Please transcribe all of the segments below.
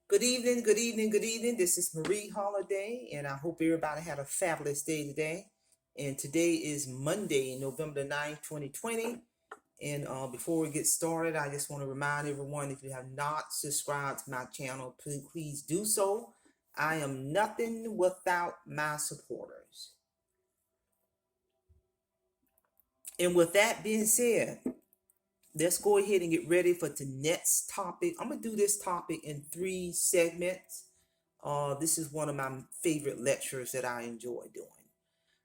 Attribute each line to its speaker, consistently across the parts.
Speaker 1: Good evening, good evening, good evening. This is Marie Holiday, and I hope everybody had a fabulous day today. And today is Monday, November the 9th, 2020. And before we get started, I just want to remind everyone, if you have not subscribed to my channel, please do so. I am nothing without my supporters. And with that being said, let's go ahead and get ready for the next topic. I'm going to do this topic in 3 segments. This is one of my favorite lectures that I enjoy doing.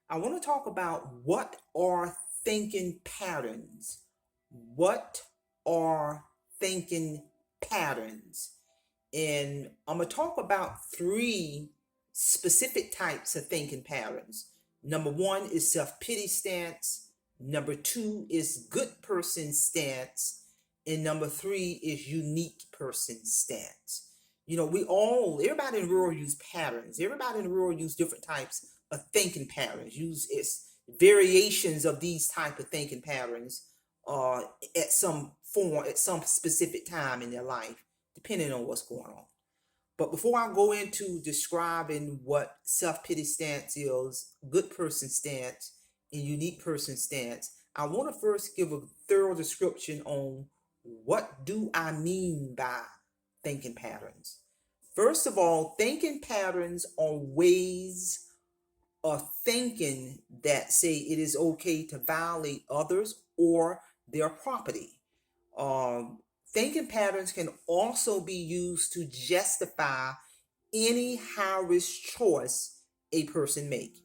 Speaker 1: I want to talk about what are thinking patterns. What are thinking patterns? And I'm going to talk about 3 specific types of thinking patterns. Number 1 is self-pity stance. Number 2 is good person stance. And number 3 is unique person stance. Everybody in the world use patterns. Everybody in the world use different types of thinking patterns. Use its variations of these type of thinking patterns at some form, at some specific time in their life, depending on what's going on. But before I go into describing what self-pity stance is, good person stance, and unique person stance, I want to first give a thorough description on what do I mean by thinking patterns. First of all, thinking patterns are ways of thinking that say it is okay to violate others or their property. Thinking patterns can also be used to justify any high-risk choice a person make.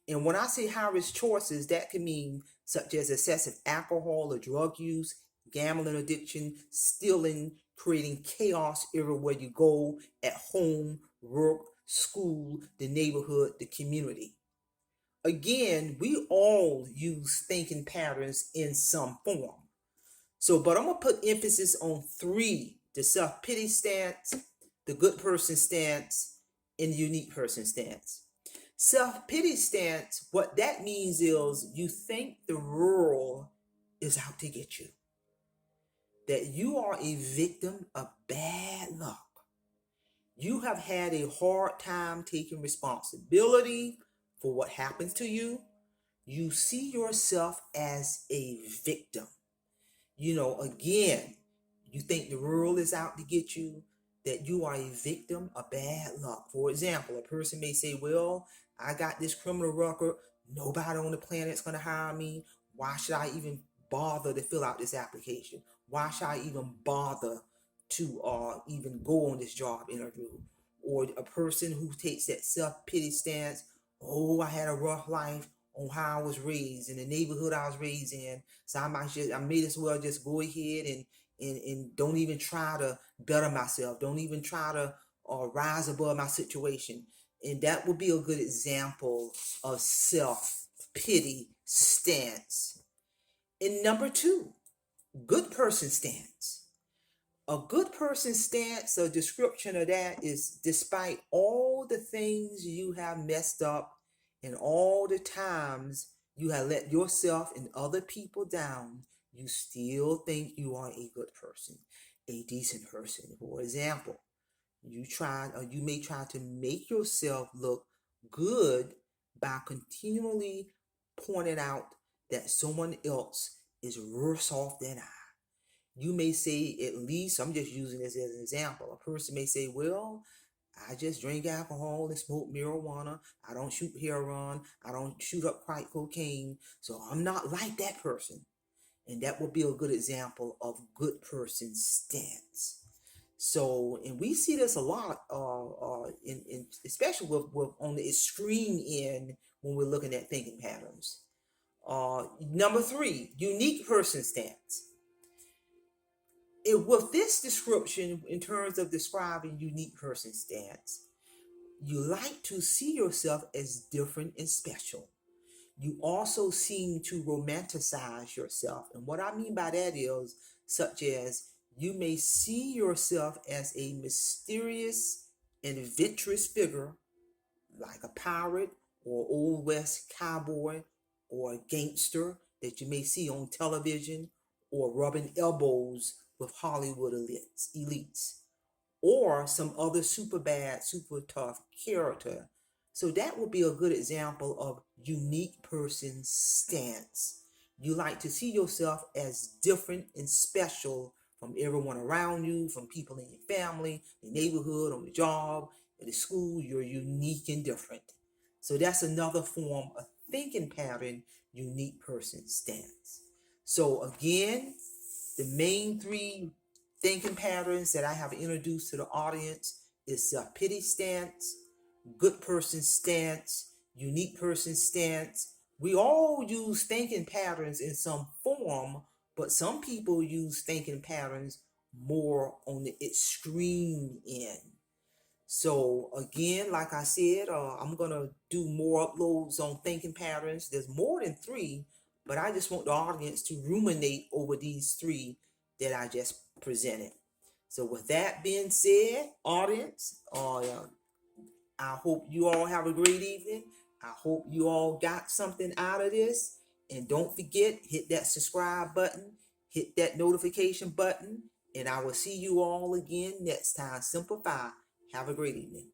Speaker 1: And when I say high-risk choices, that can mean such as excessive alcohol or drug use, gambling addiction, stealing, creating chaos everywhere you go, at home, work, school, the neighborhood, the community. Again, we all use thinking patterns in some form. But I'm going to put emphasis on 3: the self-pity stance, the good person stance, and the unique person stance. Self-pity stance, what that means is you think the world is out to get you, that you are a victim of bad luck. You have had a hard time taking responsibility for what happens to you. You see yourself as a victim. Again, you think the world is out to get you, that you are a victim of bad luck. For example, a person may say, well, I got this criminal record. Nobody on the planet's going to hire me. Why should I even bother to fill out this application? Why should I even bother to even go on this job interview? Or a person who takes that self-pity stance, oh, I had a rough life on how I was raised, in the neighborhood I was raised in. So I may as well just go ahead and don't even try to better myself. Don't even try to rise above my situation. And that would be a good example of self-pity stance. And number 2, good person stance. A good person stance, a description of that is, despite all the things you have messed up and all the times you have let yourself and other people down, you still think you are a good person, a decent person. For example, you may try to make yourself look good by continually pointing out that someone else is worse off than I. You may say, at least, I'm just using this as an example. A person may say, well, I just drink alcohol and smoke marijuana. I don't shoot heroin. I don't shoot up crack cocaine. So I'm not like that person. And that would be a good example of good person stance. And we see this a lot, especially with on the extreme end when we're looking at thinking patterns. Number 3, unique person stance. With this description, in terms of describing unique person stance, you like to see yourself as different and special. You also seem to romanticize yourself. And what I mean by that is, such as, you may see yourself as a mysterious and adventurous figure, like a pirate or old west cowboy or a gangster that you may see on television, or rubbing elbows with Hollywood elites. or some other super bad, super tough character. So that would be a good example of unique person stance. You like to see yourself as different and special from everyone around you, from people in your family, the neighborhood, on the job, at the school. You're unique and different. So that's another form of thinking pattern, unique person stance. So again, the main three thinking patterns that I have introduced to the audience is pity stance, good person stance, unique person stance. We all use thinking patterns in some form, but some people use thinking patterns more on the extreme end. So again, like I said, I'm gonna do more uploads on thinking patterns. There's more than three, but I just want the audience to ruminate over these three that I just presented. So with that being said, audience, I hope you all have a great evening. I hope you all got something out of this. And don't forget, hit that subscribe button, hit that notification button, and I will see you all again next time. Simplify. Have a great evening.